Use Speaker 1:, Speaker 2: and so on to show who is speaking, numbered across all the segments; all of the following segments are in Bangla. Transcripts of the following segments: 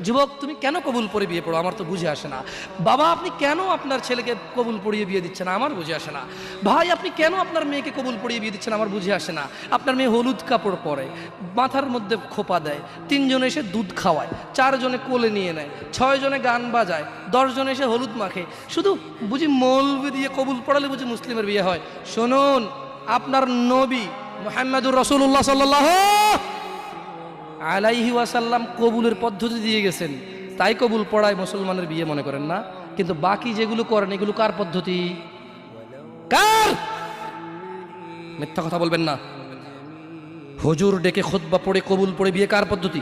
Speaker 1: যুবক তুমি কেন কবুল পড়ে বিয়ে পড়ো, আমার তো বুঝে আসে না। বাবা আপনি কেন আপনার ছেলেকে কবুল পড়িয়ে বিয়ে দিচ্ছেন, আমার বুঝে আসে না। ভাই আপনি কেন আপনার মেয়েকে কবুল পড়িয়ে বিয়ে দিচ্ছেন, আমার বুঝে আসে না। আপনার মেয়ে হলুদ কাপড় পরে, মাথার মধ্যে খোপা দেয়, 3 জনে এসে দুধ খাওয়ায়, 4 জনে কোলে নিয়ে নেয়, 6 জনে গান বাজায়, 10 জনে এসে হলুদ মাখে, শুধু বুঝি মৌলবি দিয়ে কবুল পড়ালে বুঝি মুসলিমের বিয়ে হয়। শুনুন, আপনার নবী মুহাম্মদুর রাসূলুল্লাহ সাল্লাল্লাহু আলাইহি ওয়াসাল্লাম কবুলের পদ্ধতি দিয়ে গেছেন, তাই কবুল পড়ায় মুসলমানের বিয়ে মনে করেন না। কিন্তু বাকি যেগুলো করেন এগুলো কার পদ্ধতি? কার? মিথ্যা কথা বলবেন না। হুজুর ডেকে খুতবা পড়ে কবুল পড়ে বিয়ে কার পদ্ধতি?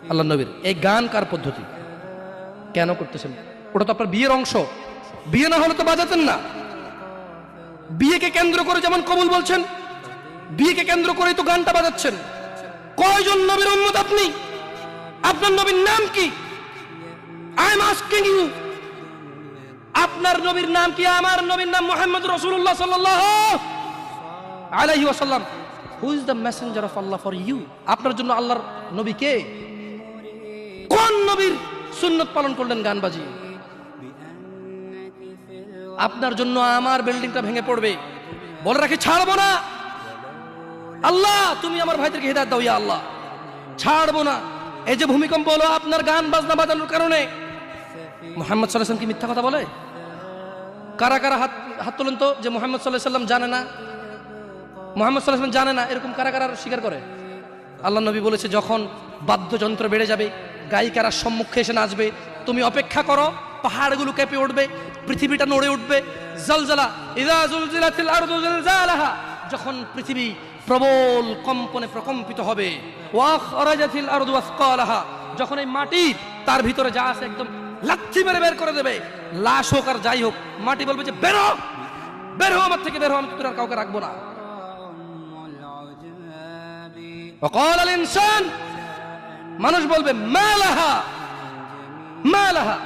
Speaker 1: আল্লাহ নবীর। এই গান কার পদ্ধতি? কেন করতেছেন? ওটা তো আপনার বিয়ের অংশ, বিয়ে না হলে তো বাজাতেন না। বিয়েকে কেন্দ্র করে যেমন কবুল বলছেন, বিয়েকে কেন্দ্র করেই তো গানটা বাজাচ্ছেন। কয়জন নবীর উম্মত আপনি? আপনার নবীর নাম কি? আই এম আস্কিং ইউ, আপনার নবীর নাম কি? আমার নবীর নাম মুহাম্মদ রাসূলুল্লাহ সাল্লাল্লাহু আলাইহি ওয়াসাল্লাম। Who is the messenger of Allah for you? আপনার জন্য আল্লাহর নবী কে? কোন নবীর সুন্নাত পালন করলেন গান বাজিয়ে? আপনার জন্য আমার বিল্ডিংটা ভেঙে পড়বে, বলে রাখি ছাড়বো না। আল্লাহ তুমি আমার ভাইদেরকে হিদায়াত দাও, ইয়া আল্লাহ, ছাড়বো না। এই যে ভূমিকম্প হলো আপনার গান বাজনা বাজানোর কারণে। মুহাম্মদ সাল্লাল্লাহু আলাইহি ওয়াসাল্লাম কি মিথ্যা কথা বলে? কারা কারা হাত তোলেন তো যে মুহাম্মদ সাল্লাল্লাহু আলাইহি ওয়াসাল্লাম জানে না, মুহাম্মদ সাল্লাল্লাহু আলাইহি ওয়াসাল্লাম জানে না, এরকম কারা কারা স্বীকার করে? আল্লাহ নবী বলেছে যখন বাদ্যযন্ত্র বেড়ে যাবে, গায়িকারা সম্মুখে এসে নাচবে, তুমি অপেক্ষা করো, পাহাড়গুলো কেঁপে উঠবে, পৃথিবীটা নড়ে উঠবে। জালজালা ইযা যুলজিলাতিল আরদু জিলজালাহা, যখন পৃথিবী প্রবল কম্পনে প্রকম্পিত হবে। ওয়া খরাজাতিল আরদু আসকালাহা, যখন এই মাটি তার ভিতরে যা আছে একদম লাথি মেরে বের করে দেবে, লাশ হোক আর যাই হোক, মাটি বলবে যে বের হও, বের হও আমার থেকে, বের হও, আমি তোর আর কাউকে রাখবো না। ওয়াকাল আল ইনসান, মানুষ বলবে মালাহা মালাহা,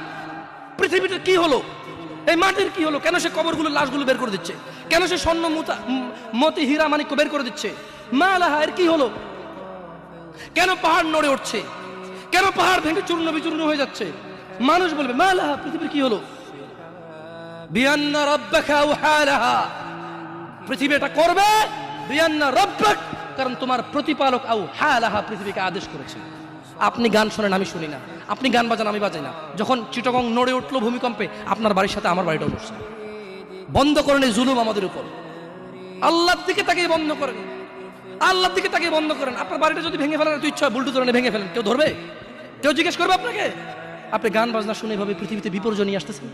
Speaker 1: পৃথিবীটা কি হলো, এই মাটির কি হলো, কেন সে কবরগুলো লাশগুলো বের করে দিচ্ছে, কেন সে স্বর্ণ মতি হীরা মানিক্য বের করে দিচ্ছে, মালাহা এর কি হলো, কেন পাহাড় নড়ে উঠছে, কেন পাহাড় ভেঙে চূর্ণ বিচূর্ণ হয়ে যাচ্ছে। মানুষ বলবে মালাহা, পৃথিবীর কি হলো, বিআন্না রাব্বাকা আওহালাহা, পৃথিবী এটা করবে, বিআন্না রাব্বাক, কারণ তোমার প্রতিপালক আওহালাহা পৃথিবীকে আদেশ করেছে। আপনি গান শোনেন, আমি শুনি না, আপনি গান বাজান, আমি বাজাই না। যখন চিটাগং নড়ে উঠলো ভূমিকম্পে, আপনার বাড়ির সাথে আমার বাড়িটাও নড়ছে। বন্ধ করেন এই জুলুম আমাদের উপর। আল্লাহর দিকে তাকিয়ে বন্ধ করেন, আল্লাহর দিকে তাকিয়ে বন্ধ করেন। আপনার বাড়িটা যদি ভেঙে ফেলেন, ইচ্ছা হয় বুলডোজার এনে ভেঙে ফেলেন, কেউ ধরবে? কেউ জিজ্ঞেস করবে আপনাকে? আপনি গান বাজনা শুনে এভাবে পৃথিবীতে বিপর্যয় নিয়ে আসতেছেন।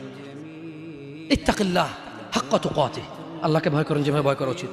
Speaker 1: ইত্তাকিল্লাহ হাক্কা তুকাতিহ, আল্লাহকে ভয় করেন যেভাবে ভয় করা উচিত।